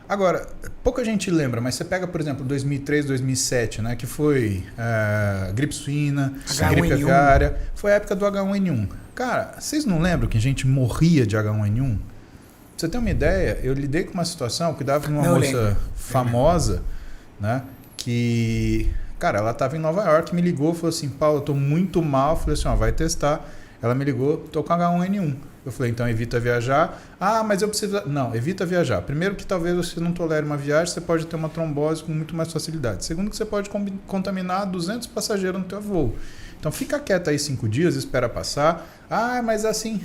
Agora, pouca gente lembra, mas você pega, por exemplo, 2003, 2007, né, que foi gripe suína, gripe aviária, foi a época do H1N1. Cara, vocês não lembram que a gente morria de H1N1? Pra você ter uma ideia, eu lidei com uma situação, cuidava de uma moça famosa, né, que, cara, ela estava em Nova York, me ligou, falou assim, Paulo, eu tô muito mal, eu falei assim, ó, vai testar. Ela me ligou, tô com H1N1. Eu falei, então evita viajar. Ah, mas eu preciso... Não, evita viajar. Primeiro que talvez você não tolere uma viagem, você pode ter uma trombose com muito mais facilidade. Segundo que você pode contaminar 200 passageiros no teu voo. Então fica quieto aí 5 dias, espera passar. Ah, mas assim...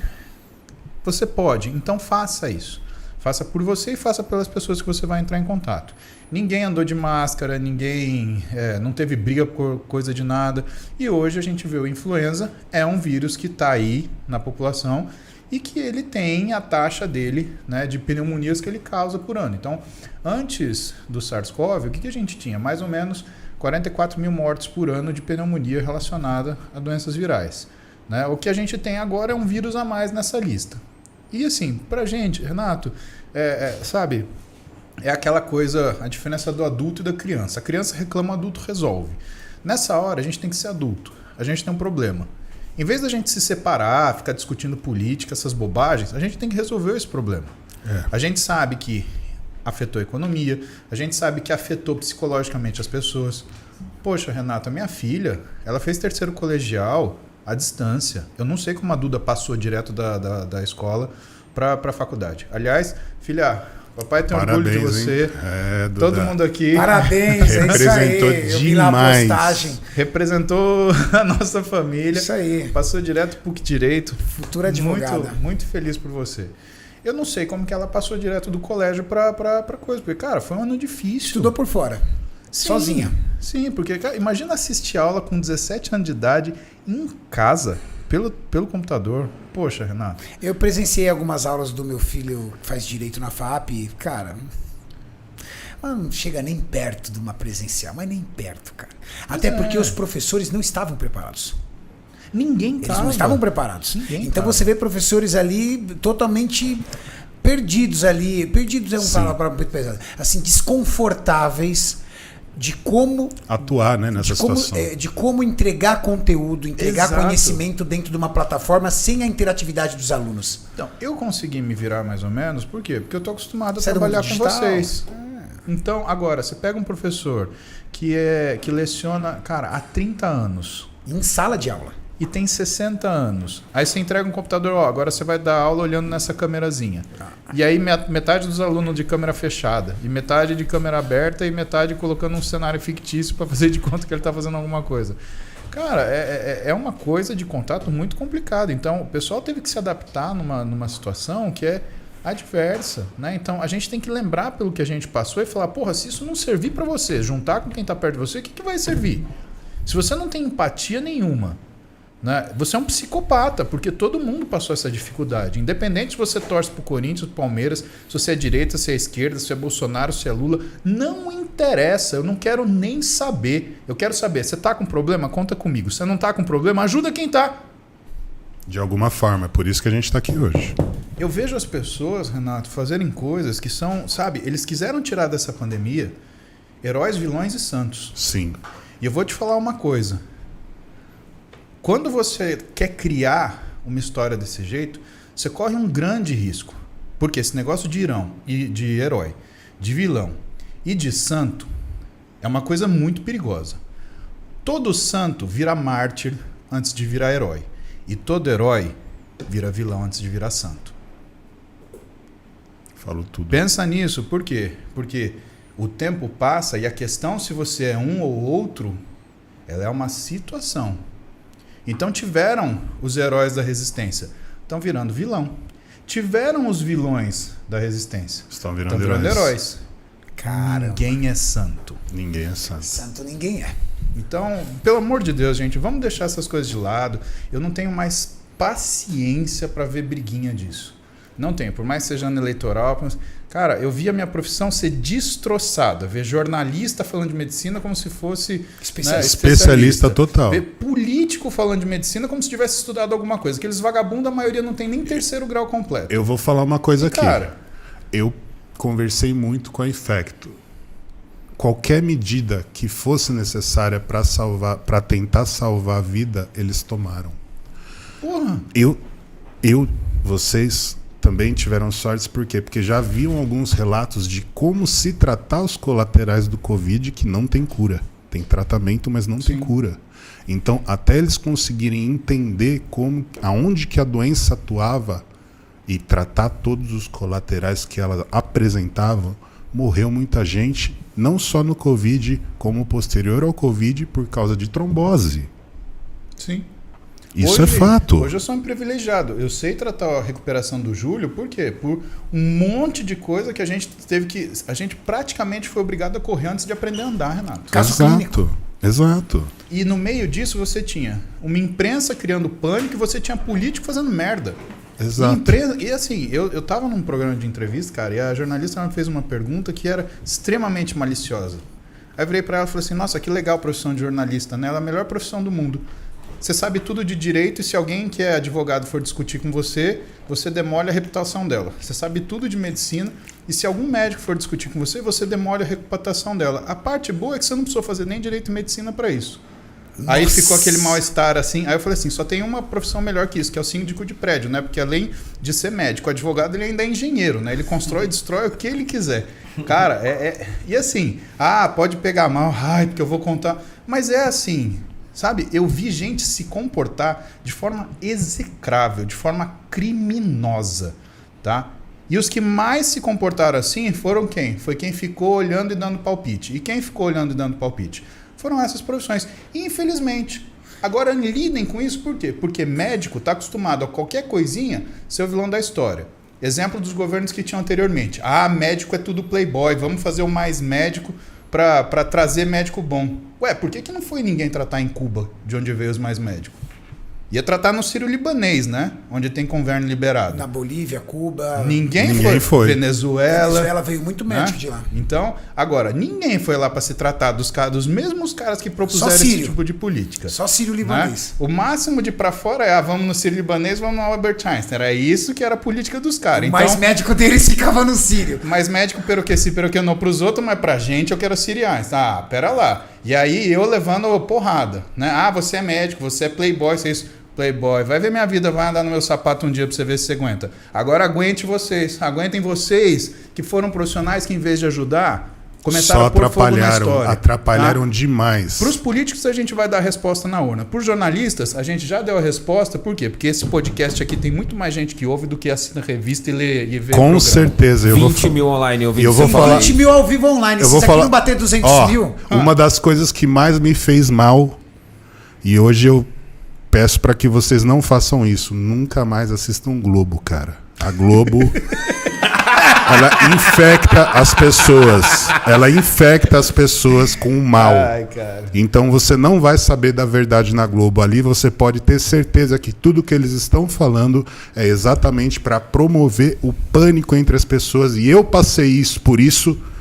Você pode, então faça isso. Faça por você e faça pelas pessoas que você vai entrar em contato. Ninguém andou de máscara, ninguém não teve briga por coisa de nada. E hoje a gente vê o influenza, é um vírus que está aí na população e que ele tem a taxa dele, né, de pneumonias que ele causa por ano. Então, antes do SARS-CoV, o que a gente tinha? Mais ou menos 44 mil mortes por ano de pneumonia relacionada a doenças virais. Né? O que a gente tem agora é um vírus a mais nessa lista. E assim, pra gente, Renato, sabe, é aquela coisa, a diferença do adulto e da criança. A criança reclama, o adulto resolve. Nessa hora, a gente tem que ser adulto. A gente tem um problema. Em vez da gente se separar, ficar discutindo política, essas bobagens, a gente tem que resolver esse problema. A gente sabe que afetou a economia, a gente sabe que afetou psicologicamente as pessoas. Poxa, Renato, a minha filha, ela fez 3º colegial à distância. Eu não sei como a Duda passou direto da escola para a faculdade. Aliás, filha, papai tem orgulho de você. Todo mundo aqui. Parabéns, representou isso aí. demais. Postagem. Representou a nossa família. Isso aí. Passou direto PUC Direito. Futura advogada. Muito feliz por você. Eu não sei como que ela passou direto do colégio para coisa. Porque, cara, foi um ano difícil. Estudou por fora. Sim, sozinha. Sim, porque, cara, imagina assistir aula com 17 anos de idade em casa, pelo computador. Poxa, Renato. Eu presenciei algumas aulas do meu filho que faz direito na FAP. Cara, não chega nem perto de uma presencial, mas nem perto, cara. Até porque os professores não estavam preparados. Ninguém Eles não estavam preparados. Então você vê professores ali totalmente perdidos ali. Perdidos é uma palavra muito pesada. Assim, desconfortáveis de como atuar, né, nessa situação. De como entregar conteúdo, entregar conhecimento dentro de uma plataforma sem a interatividade dos alunos. Então, eu consegui me virar mais ou menos, por quê? Porque eu estou acostumado a trabalhar com vocês. Então, agora, você pega um professor que leciona, cara, há 30 anos. Em sala de aula. E tem 60 anos. Aí você entrega um computador, agora você vai dar aula olhando nessa câmerazinha. E aí metade dos alunos de câmera fechada, e metade de câmera aberta, e metade colocando um cenário fictício para fazer de conta que ele está fazendo alguma coisa. Cara, é uma coisa de contato muito complicada. Então, o pessoal teve que se adaptar numa situação que é adversa, né? Então, a gente tem que lembrar pelo que a gente passou e falar, porra, se isso não servir para você, juntar com quem está perto de você, o que vai servir? Se você não tem empatia nenhuma, né? Você é um psicopata, porque todo mundo passou essa dificuldade. Independente se você torce pro Corinthians, pro Palmeiras, se você é direita, se é esquerda, se é Bolsonaro, se é Lula, não interessa, eu não quero nem saber. Eu quero saber, você tá com problema? Conta comigo. Se você não tá com problema, ajuda quem tá. De alguma forma, é por isso que a gente está aqui hoje. Eu vejo as pessoas, Renato, fazerem coisas que são, sabe, eles quiseram tirar dessa pandemia heróis, vilões e santos. Sim. E eu vou te falar uma coisa. Quando você quer criar uma história desse jeito, você corre um grande risco. Porque esse negócio de de herói, de vilão e de santo é uma coisa muito perigosa. Todo santo vira mártir antes de virar herói. E todo herói vira vilão antes de virar santo. Falou tudo. Pensa nisso, por quê? Porque o tempo passa e a questão se você é um ou outro, ela é uma situação. Então tiveram os heróis da resistência, estão virando vilão. Tiveram os vilões da resistência, estão virando heróis. Cara, ninguém é santo. Ninguém é santo. Santo ninguém é. Então, pelo amor de Deus, gente, vamos deixar essas coisas de lado. Eu não tenho mais paciência para ver briguinha disso. Não tenho, por mais que seja ano eleitoral. Cara, eu vi a minha profissão ser destroçada. Ver jornalista falando de medicina como se fosse especialista total. Ver político falando de medicina como se tivesse estudado alguma coisa. Aqueles vagabundos, a maioria não tem nem 3º grau completo. Eu vou falar uma coisa aqui. Cara, eu conversei muito com a Infecto. Qualquer medida que fosse necessária para tentar salvar a vida, eles tomaram. Porra! Vocês também tiveram sorte, por quê? Porque já haviam alguns relatos de como se tratar os colaterais do Covid que não tem cura. Tem tratamento, mas não tem cura. Então, até eles conseguirem entender aonde que a doença atuava e tratar todos os colaterais que ela apresentava, morreu muita gente, não só no Covid, como posterior ao Covid, por causa de trombose. Sim. Isso é fato. Hoje eu sou um privilegiado. Eu sei tratar a recuperação do Júlio, por quê? Por um monte de coisa que a gente teve que... A gente praticamente foi obrigado a correr antes de aprender a andar, Renato. Caso clínico. Exato. E no meio disso você tinha uma imprensa criando pânico e você tinha político fazendo merda. Exato. E assim, eu tava num programa de entrevista, cara, e a jornalista me fez uma pergunta que era extremamente maliciosa. Aí eu virei pra ela e falei assim, nossa, que legal a profissão de jornalista, né? Ela é a melhor profissão do mundo. Você sabe tudo de direito e se alguém que é advogado for discutir com você, você demole a reputação dela. Você sabe tudo de medicina e se algum médico for discutir com você, você demole a reputação dela. A parte boa é que você não precisou fazer nem direito e medicina para isso. Nossa. Aí ficou aquele mal-estar assim. Aí eu falei assim, só tem uma profissão melhor que isso, que é o síndico de prédio, né? Porque além de ser médico, o advogado ele ainda é engenheiro, né? Ele constrói e destrói o que ele quiser. Cara, e assim, pode pegar mal, porque eu vou contar. Mas é assim... Sabe, eu vi gente se comportar de forma execrável, de forma criminosa, tá? E os que mais se comportaram assim foram quem? Foi quem ficou olhando e dando palpite. E quem ficou olhando e dando palpite? Foram essas profissões. E, infelizmente. Agora, lidem com isso por quê? Porque médico está acostumado a qualquer coisinha ser o vilão da história. Exemplo dos governos que tinham anteriormente. Médico é tudo playboy, vamos fazer o mais médico para trazer médico bom. Ué, por que não foi ninguém tratar em Cuba, de onde veio os mais médicos? Ia tratar no Sírio-Libanês, né? Onde tem governo liberado. Na Bolívia, Cuba... Ninguém foi. Venezuela veio muito médico, né? De lá. Então, agora, ninguém foi lá para se tratar dos mesmos caras que propuseram esse tipo de política. Só Sírio-Libanês. Né? O máximo de para fora é, vamos no Sírio-Libanês, vamos no Albert Einstein. Era isso que era a política dos caras. Então, mais médico deles ficava no Sírio. Mais médico pelo que não pros outros, mas pra gente eu quero Sírio Einstein. Pera lá. E aí eu levando porrada, né? Você é médico, você é playboy, você é isso. Playboy, vai ver minha vida, vai andar no meu sapato um dia pra você ver se você aguenta. Agora aguentem vocês que foram profissionais que em vez de ajudar, começaram a pôr fogo na história. Atrapalharam demais. Para os políticos a gente vai dar a resposta na urna. Para os jornalistas a gente já deu a resposta. Por quê? Porque esse podcast aqui tem muito mais gente que ouve do que assina revista e lê e vê. Com certeza. 20 mil online ouvindo. Eu vou falar, 20 mil ao vivo online. Se isso aqui não bater 200 mil... Uma das coisas que mais me fez mal, e hoje eu peço para que vocês não façam isso. Nunca mais assistam Globo, cara. A Globo... ela infecta as pessoas. Ela infecta as pessoas com o mal. Cara. Então você não vai saber da verdade na Globo. Ali você pode ter certeza que tudo que eles estão falando é exatamente para promover o pânico entre as pessoas. E eu passei isso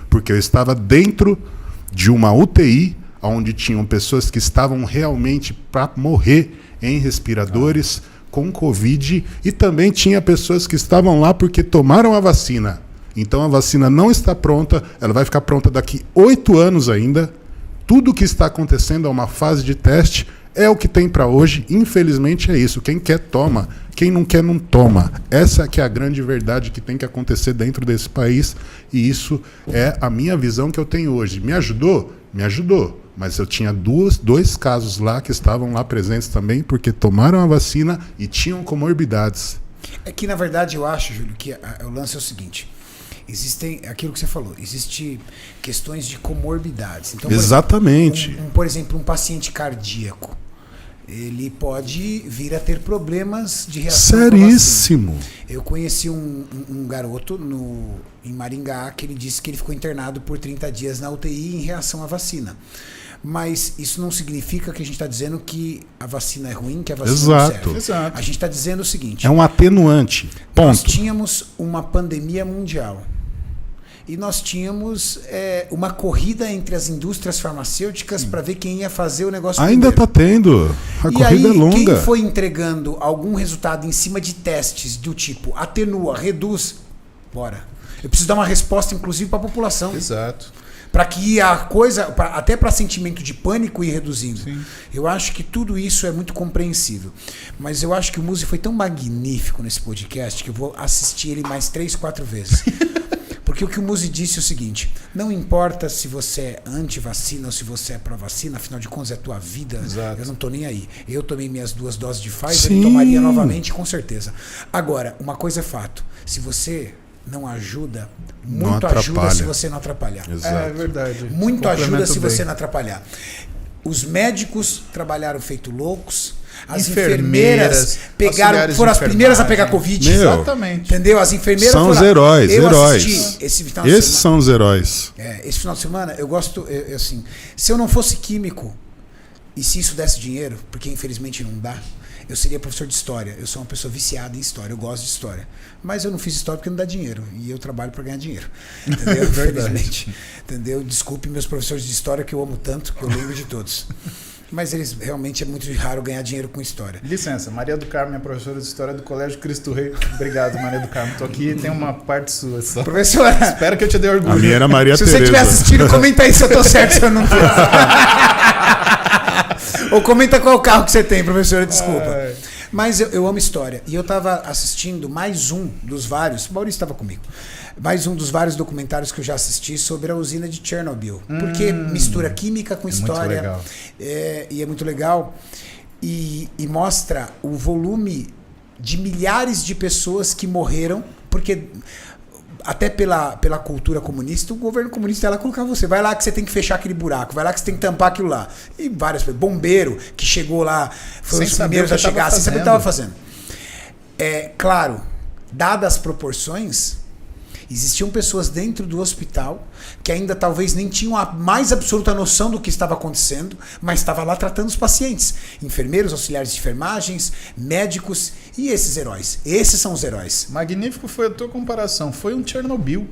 porque eu estava dentro de uma UTI onde tinham pessoas que estavam realmente para morrer em respiradores com Covid, e também tinha pessoas que estavam lá porque tomaram a vacina. Então a vacina não está pronta, ela vai ficar pronta daqui 8 anos ainda. Tudo o que está acontecendo é uma fase de teste, é o que tem para hoje. Infelizmente é isso. Quem quer toma, quem não quer não toma. Essa que é a grande verdade que tem que acontecer dentro desse país, e isso é a minha visão que eu tenho hoje. Me ajudou? Me ajudou. Mas eu tinha dois casos lá que estavam lá presentes também porque tomaram a vacina e tinham comorbidades. É que, na verdade, eu acho, Júlio, que o lance é o seguinte. Existem, aquilo que você falou, existe questões de comorbidades. Então, exatamente. Por exemplo, um paciente cardíaco, ele pode vir a ter problemas de reação. Seríssimo. Eu conheci um garoto em Maringá que ele disse que ele ficou internado por 30 dias na UTI em reação à vacina. Mas isso não significa que a gente está dizendo que a vacina é ruim, que a vacina não serve. Exato. A gente está dizendo o seguinte... É um atenuante. Ponto. Nós tínhamos uma pandemia mundial. E nós tínhamos uma corrida entre as indústrias farmacêuticas para ver quem ia fazer o negócio ainda está tendo. A corrida é longa. Quem foi entregando algum resultado em cima de testes do tipo atenua, reduz, Bora. Eu preciso dar uma resposta, inclusive, para a população. Exato. Para que a coisa, até para sentimento de pânico ir reduzindo. Sim. Eu acho que tudo isso é muito compreensível. Mas eu acho que o Muzi foi tão magnífico nesse podcast que eu vou assistir ele mais 3, 4 vezes. Porque o que o Muzi disse é o seguinte: não importa se você é anti-vacina ou se você é pró-vacina, afinal de contas é a tua vida. Exato. Eu não tô nem aí. Eu tomei minhas 2 doses de Pfizer e tomaria novamente, com certeza. Agora, uma coisa é fato: se você não ajuda, muito ajuda se você não atrapalhar. Exato. É verdade. Muito ajuda se bem. você não atrapalhar. Os médicos trabalharam feito loucos. As Enfermeiras, pegaram, foram as primeiras a pegar Covid. Meu, exatamente. Entendeu? As enfermeiras São foram. os heróis, Eu heróis. assisti esse final de Esses semana. são os heróis. Esse final de semana eu gosto, assim, se eu não fosse químico e se isso desse dinheiro, porque infelizmente não dá, eu seria professor de história. Eu sou uma pessoa viciada em história, eu gosto de história. Mas eu não fiz história porque não dá dinheiro. E eu trabalho para ganhar dinheiro. Entendeu? Infelizmente. Entendeu? Desculpe meus professores de história que eu amo tanto, que eu lembro de todos. Mas eles realmente é muito raro ganhar dinheiro com história. Licença, Maria do Carmo é professora de História do Colégio Cristo Rei. Obrigado, Maria do Carmo. Tô aqui e tem uma parte sua só. Professora, Espero que eu te dê A orgulho. minha era Maria se Tereza. você estiver assistindo, comenta aí se eu tô certo, se eu não tô. Ou comenta qual carro que você tem, professora, desculpa. Mas eu amo história. E eu estava assistindo mais um dos vários. O Maurício estava comigo. Mais um dos vários documentários que eu já assisti sobre a usina de Chernobyl. Porque mistura química com história. Muito legal. E é muito legal. E mostra o volume de milhares de pessoas que morreram. Porque até pela cultura comunista, o governo comunista ia lá colocar você. Vai lá que você tem que fechar aquele buraco. Vai lá que você tem que tampar aquilo lá. E várias pessoas. Bombeiro que chegou lá, foi os primeiros a chegar, sem saber o que estava fazendo. Claro, dadas as proporções, existiam pessoas dentro do hospital que ainda talvez nem tinham a mais absoluta noção do que estava acontecendo, mas estava lá tratando os pacientes. Enfermeiros, auxiliares de enfermagens, médicos e esses heróis. Esses são os heróis. Magnífico foi a tua comparação. Foi um Chernobyl.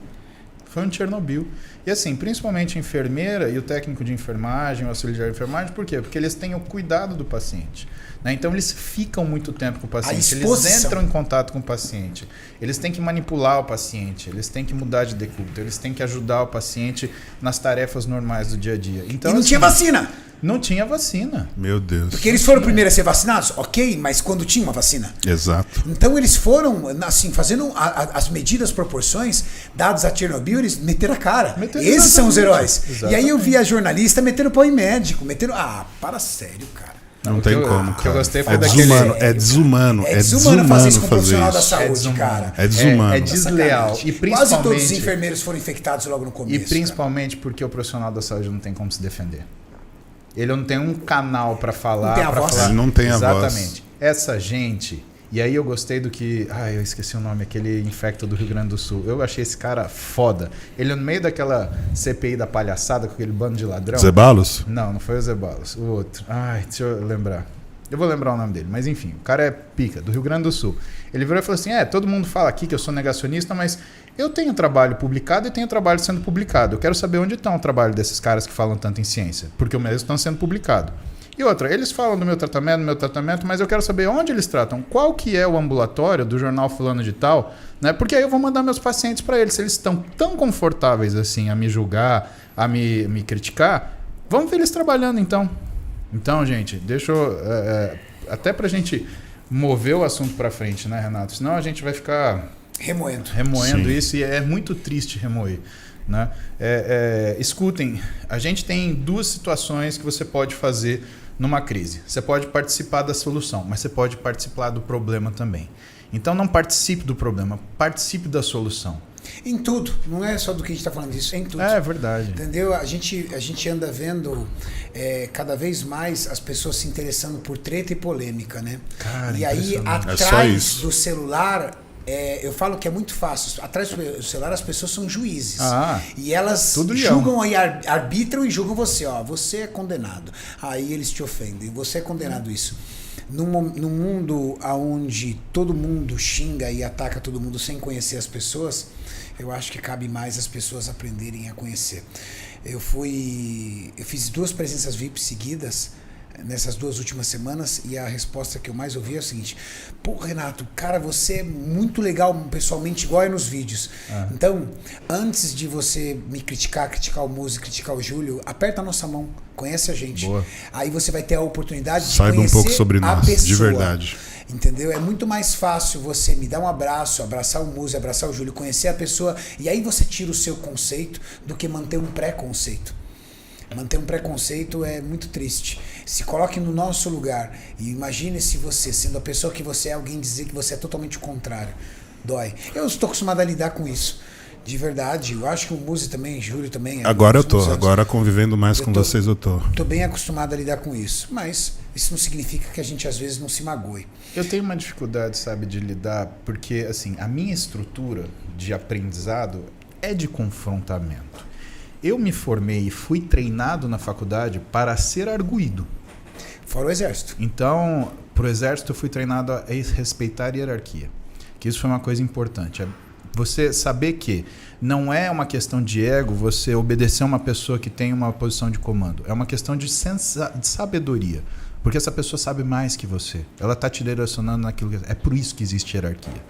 Foi um Chernobyl. E assim, principalmente a enfermeira e o técnico de enfermagem, o auxiliar de enfermagem, por quê? Porque eles têm o cuidado do paciente. Né? Então eles ficam muito tempo com o paciente, eles entram em contato com o paciente, eles têm que manipular o paciente, eles têm que mudar de decúbito, eles têm que ajudar o paciente nas tarefas normais do dia a dia. Então, e não tinha vacina. Não tinha vacina. Meu Deus. Porque eles foram primeiros a ser vacinados, ok, mas quando tinha uma vacina. Exato. Então eles foram, assim, fazendo as medidas, proporções, dados a Chernobyl, eles meteram a cara. Esses são os heróis. Exatamente. E aí eu vi a jornalista metendo pau em médico, metendo... para sério, cara. Não tem como, O que cara. eu gostei foi É daquele... desumano, é desumano. É desumano fazer isso com um fazer profissional da isso. saúde, cara. É desumano. É desleal. E principalmente, quase todos os enfermeiros foram infectados logo no começo. E principalmente porque o profissional da saúde não tem como se defender. Ele não tem um canal para falar. Não tem a voz. Ele não tem a voz. Exatamente. Essa gente... E aí eu gostei do que... eu esqueci o nome. Aquele infecto do Rio Grande do Sul. Eu achei esse cara foda. Ele no meio daquela CPI da palhaçada com aquele bando de ladrão. Zeballos? Não foi o Zeballos. O outro. Deixa eu lembrar. Eu vou lembrar o nome dele. Mas enfim, o cara é pica, do Rio Grande do Sul. Ele virou e falou assim, todo mundo fala aqui que eu sou negacionista, mas eu tenho trabalho publicado e tenho trabalho sendo publicado. Eu quero saber onde está o trabalho desses caras que falam tanto em ciência. Porque o meu estão sendo publicado. E outra, eles falam do meu tratamento, mas eu quero saber onde eles tratam. Qual que é o ambulatório do jornal fulano de tal, né? Porque aí eu vou mandar meus pacientes para eles. Se eles estão tão confortáveis assim a me julgar, a me criticar, vamos ver eles trabalhando então. Então, gente, deixa eu... até pra gente mover o assunto para frente, né, Renato? Senão a gente vai ficar... Remoendo Sim. isso e é muito triste remoer. Né? Escutem, a gente tem 2 situações que você pode fazer numa crise. Você pode participar da solução, mas você pode participar do problema também. Então não participe do problema, participe da solução. Em tudo, não é só do que a gente está falando disso, é em tudo. É verdade. Entendeu? A gente anda vendo cada vez mais as pessoas se interessando por treta e polêmica, né? Cara, e aí, atrás do celular... eu falo que é muito fácil. Atrás do celular as pessoas são juízes. E elas julgam e arbitram e julgam você. Você é condenado. Aí eles te ofendem. Você é condenado isso. Num mundo onde todo mundo xinga e ataca todo mundo sem conhecer as pessoas, eu acho que cabe mais as pessoas aprenderem a conhecer. Eu fiz 2 presenças VIP seguidas nessas 2 últimas semanas, e a resposta que eu mais ouvi é o seguinte: pô, Renato, cara, você é muito legal pessoalmente, igual é nos vídeos. Então, antes de você me criticar o Muzi, criticar o Júlio, aperta a nossa mão, conhece a gente. Boa. Aí você vai ter a oportunidade de Saiba conhecer um pouco sobre nós, pessoa, de verdade. entendeu? É muito mais fácil você me dar um abraço, abraçar o Muzi, abraçar o Júlio, conhecer a pessoa, e aí você tira o seu conceito, do que manter um preconceito. Manter um preconceito é muito triste. Se coloque no nosso lugar e imagine se você, sendo a pessoa que você é, alguém dizer que você é totalmente o contrário. Dói. Eu estou acostumado a lidar com isso. De verdade. Eu acho que o Muzi também, o Júlio também. Agora eu tô. Agora convivendo mais com vocês eu tô. Tô bem acostumado a lidar com isso. Mas isso não significa que a gente às vezes não se magoe. Eu tenho uma dificuldade, sabe, de lidar, porque assim, a minha estrutura de aprendizado é de confrontamento. Eu me formei e fui treinado na faculdade para ser arguido. Fora o exército. Então, pro exército eu fui treinado a respeitar a hierarquia. Que isso foi uma coisa importante. Você saber que não é uma questão de ego você obedecer a uma pessoa que tem uma posição de comando. É uma questão de sabedoria. Porque essa pessoa sabe mais que você. Ela está te direcionando naquilo que... É por isso que existe hierarquia.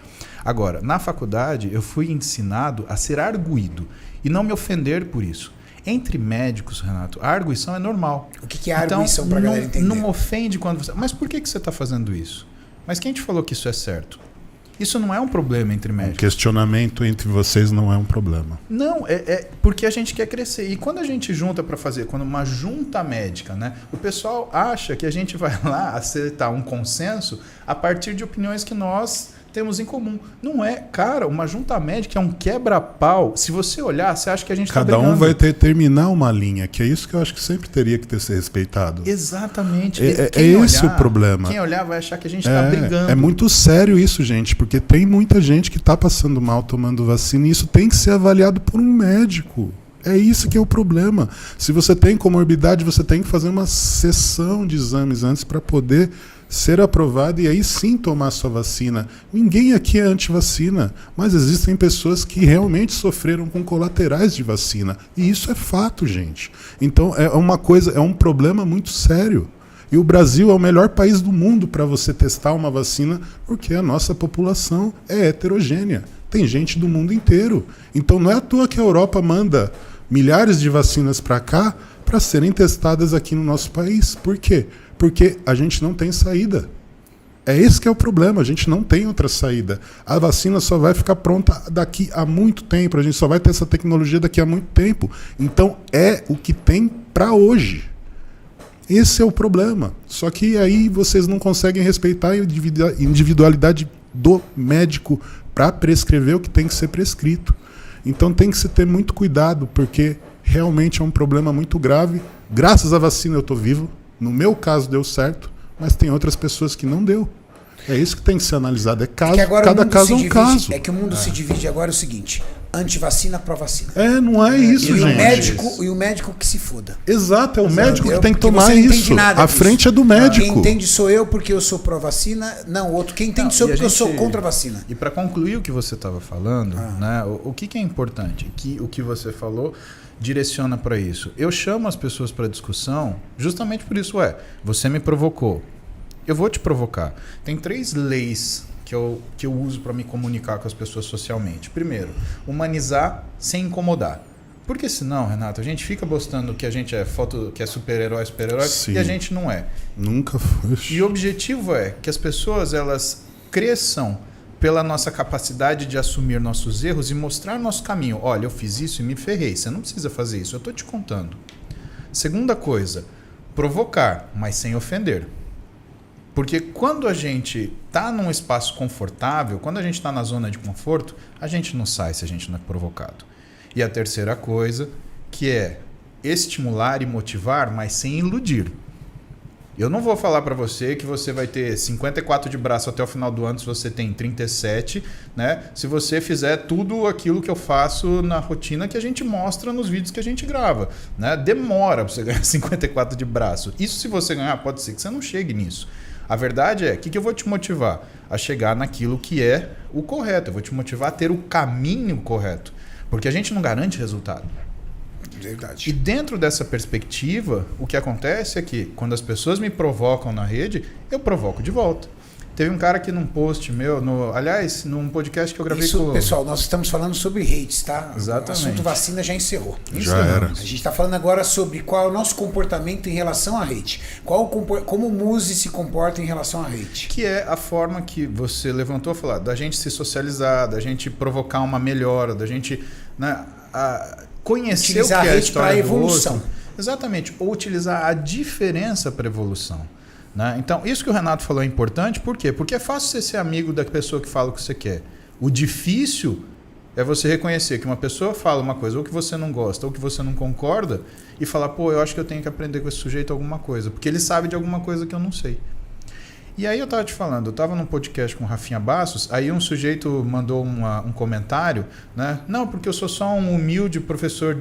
Agora, na faculdade, eu fui ensinado a ser arguido e não me ofender por isso. Entre médicos, Renato, a arguição é normal. O que é a arguição para a galera entender? Não ofende quando você... Mas por que você está fazendo isso? Mas quem te falou que isso é certo? Isso não é um problema entre médicos. O questionamento entre vocês não é um problema. Não, é porque a gente quer crescer. E quando a gente junta para fazer, quando uma junta médica, né, o pessoal acha que a gente vai lá acertar um consenso a partir de opiniões que nós temos em comum. Não é, cara, uma junta médica é um quebra-pau. Se você olhar, você acha que a gente está brigando. Cada um vai terminar uma linha, que é isso que eu acho que sempre teria que ter ser respeitado. Exatamente. É esse o problema. Quem olhar vai achar que a gente está brigando. É muito sério isso, gente, porque tem muita gente que está passando mal tomando vacina e isso tem que ser avaliado por um médico. É isso que é o problema. Se você tem comorbidade, você tem que fazer uma sessão de exames antes para poder ser aprovado e aí sim tomar sua vacina. Ninguém aqui é anti-vacina, mas existem pessoas que realmente sofreram com colaterais de vacina. E isso é fato, gente. Então é um problema muito sério. E o Brasil é o melhor país do mundo para você testar uma vacina, porque a nossa população é heterogênea. Tem gente do mundo inteiro. Então não é à toa que a Europa manda milhares de vacinas para cá para serem testadas aqui no nosso país. Por quê? Porque a gente não tem saída. É esse que é o problema, a gente não tem outra saída. A vacina só vai ficar pronta daqui a muito tempo, a gente só vai ter essa tecnologia daqui a muito tempo. Então é o que tem para hoje. Esse é o problema. Só que aí vocês não conseguem respeitar a individualidade do médico para prescrever o que tem que ser prescrito. Então tem que se ter muito cuidado, porque realmente é um problema muito grave. Graças à vacina eu estou vivo. No meu caso deu certo, mas tem outras pessoas que não deu. É isso que tem que ser analisado. Cada caso é um caso. É que o mundo se divide agora é o seguinte: antivacina, pró-vacina. Não é isso, gente. O médico que se foda. Exato, é o médico que tem que tomar isso. A frente é do médico. Quem entende sou eu porque eu sou pró-vacina. Não, o outro. Quem entende sou eu porque eu sou contra a vacina. E para concluir o que você estava falando, né, o que é importante? O que você falou direciona para isso. Eu chamo as pessoas para discussão justamente por isso. Você me provocou. Eu vou te provocar. Tem 3 leis que eu uso para me comunicar com as pessoas socialmente. Primeiro, humanizar sem incomodar. Porque senão, Renato, a gente fica postando que a gente que é super-herói, e a gente não é. Nunca foi. E o objetivo é que as pessoas elas cresçam pela nossa capacidade de assumir nossos erros e mostrar nosso caminho. Olha, eu fiz isso e me ferrei. Você não precisa fazer isso, eu estou te contando. Segunda coisa, provocar, mas sem ofender. Porque quando a gente está num espaço confortável, quando a gente está na zona de conforto, a gente não sai se a gente não é provocado. E a terceira coisa, que é estimular e motivar, mas sem iludir. Eu não vou falar para você que você vai ter 54 de braço até o final do ano se você tem 37, né? Se você fizer tudo aquilo que eu faço na rotina que a gente mostra nos vídeos que a gente grava, né? Demora para você ganhar 54 de braço. Isso se você ganhar, pode ser que você não chegue nisso. A verdade é, o que eu vou te motivar? A chegar naquilo que é o correto. Eu vou te motivar a ter o caminho correto. Porque a gente não garante resultado. Verdade. E dentro dessa perspectiva, o que acontece é que quando as pessoas me provocam na rede, eu provoco de volta. Teve um cara que num post meu, aliás, num podcast que eu gravei Isso, com... pessoal, nós estamos falando sobre hates, tá? Exatamente. O assunto vacina já encerrou. Já era. A gente está falando agora sobre qual é o nosso comportamento em relação a hate. Como o Muzi se comporta em relação a hate. Que é a forma que você levantou a falar, da gente se socializar, da gente provocar uma melhora, da gente, né, conhecer Utilizar o que é a a rede história para do evolução. outro. Exatamente, ou utilizar a diferença para evolução. Né? Então, isso que o Renato falou é importante, por quê? Porque é fácil você ser amigo da pessoa que fala o que você quer. O difícil é você reconhecer que uma pessoa fala uma coisa ou que você não gosta ou que você não concorda e falar, pô, eu acho que eu tenho que aprender com esse sujeito alguma coisa, porque ele sabe de alguma coisa que eu não sei. E aí eu tava te falando, eu tava num podcast com o Rafinha Bassos, aí um sujeito mandou um comentário, né? Não, porque eu sou só um humilde professor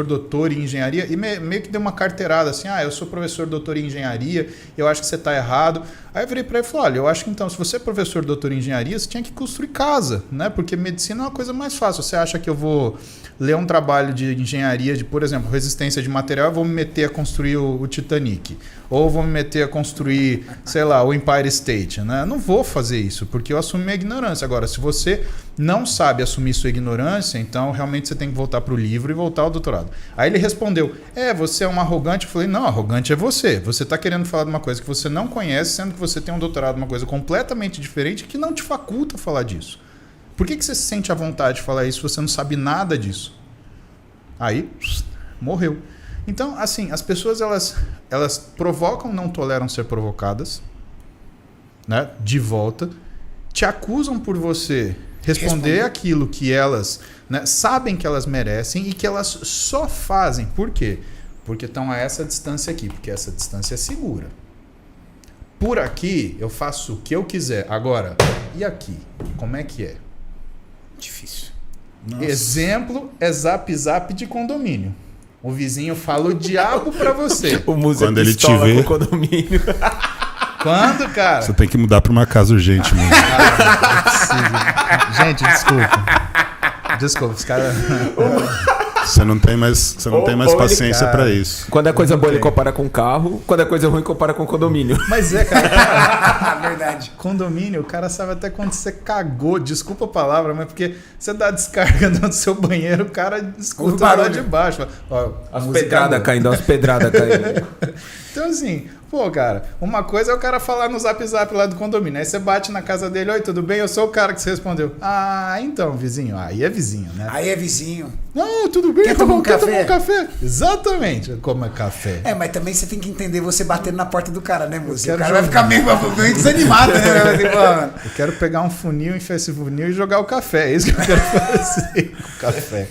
doutor em engenharia, e meio que deu uma carteirada assim, eu sou professor doutor em engenharia, eu acho que você tá errado. Aí eu virei para ele e falei, olha, eu acho que então, se você é professor doutor em engenharia, você tinha que construir casa, né? Porque medicina é uma coisa mais fácil. Você acha que eu vou ler um trabalho de engenharia, de, por exemplo, resistência de material, eu vou me meter a construir o Titanic, ou vou me meter a construir, sei lá, o Empire State, né? Eu não vou fazer isso, porque eu assumo minha ignorância. Agora, se você não sabe assumir sua ignorância, então realmente você tem que voltar para o livro e voltar ao doutorado. Aí ele respondeu, você é um arrogante? Eu falei, não, arrogante é você. Você está querendo falar de uma coisa que você não conhece, sendo que você tem um doutorado, uma coisa completamente diferente que não te faculta falar disso. Por que você se sente à vontade de falar isso se você não sabe nada disso? Aí, morreu. Então, assim, as pessoas elas provocam, não toleram ser provocadas, né? De volta, te acusam por você responder aquilo que elas, né, sabem que elas merecem e que elas só fazem. Por quê? Porque estão a essa distância aqui, porque essa distância é segura. Por aqui, eu faço o que eu quiser. Agora, e aqui? Como é que é? Difícil. Nossa. Exemplo é zap de condomínio. O vizinho fala o diabo pra você. O museu Quando ele te pistola vê- com o condomínio. Quando, cara? Você tem que mudar pra uma casa urgente, mano. Gente, desculpa. Desculpa, os caras... Você não tem mais Ou paciência cara. pra isso. Quando é coisa boa, ele tem. compara com carro. Quando é coisa ruim, compara com condomínio. Mas cara, Verdade. condomínio, o cara sabe até quando você cagou, desculpa a palavra, mas porque você dá descarga no seu banheiro, o cara Ouve escuta o lá barulho. de baixo. Ó, a As música pedradas boa. caindo, as pedradas caindo. Então assim, pô, cara, uma coisa é o cara falar no zap lá do condomínio, aí você bate na casa dele, oi, tudo bem? Eu sou o cara que você respondeu. Ah, então, vizinho, aí é vizinho, né? Aí é vizinho. Não, tudo bem, Quer tomar um quer café? tomar um café? Exatamente, como é café. Mas também você tem que entender você batendo na porta do cara, né, moço? O quero cara vai jogar. ficar meio desanimado, né? Vai tipo, mano. Eu quero pegar um funil, enfiar esse funil e jogar o café, é isso que eu quero fazer com o café.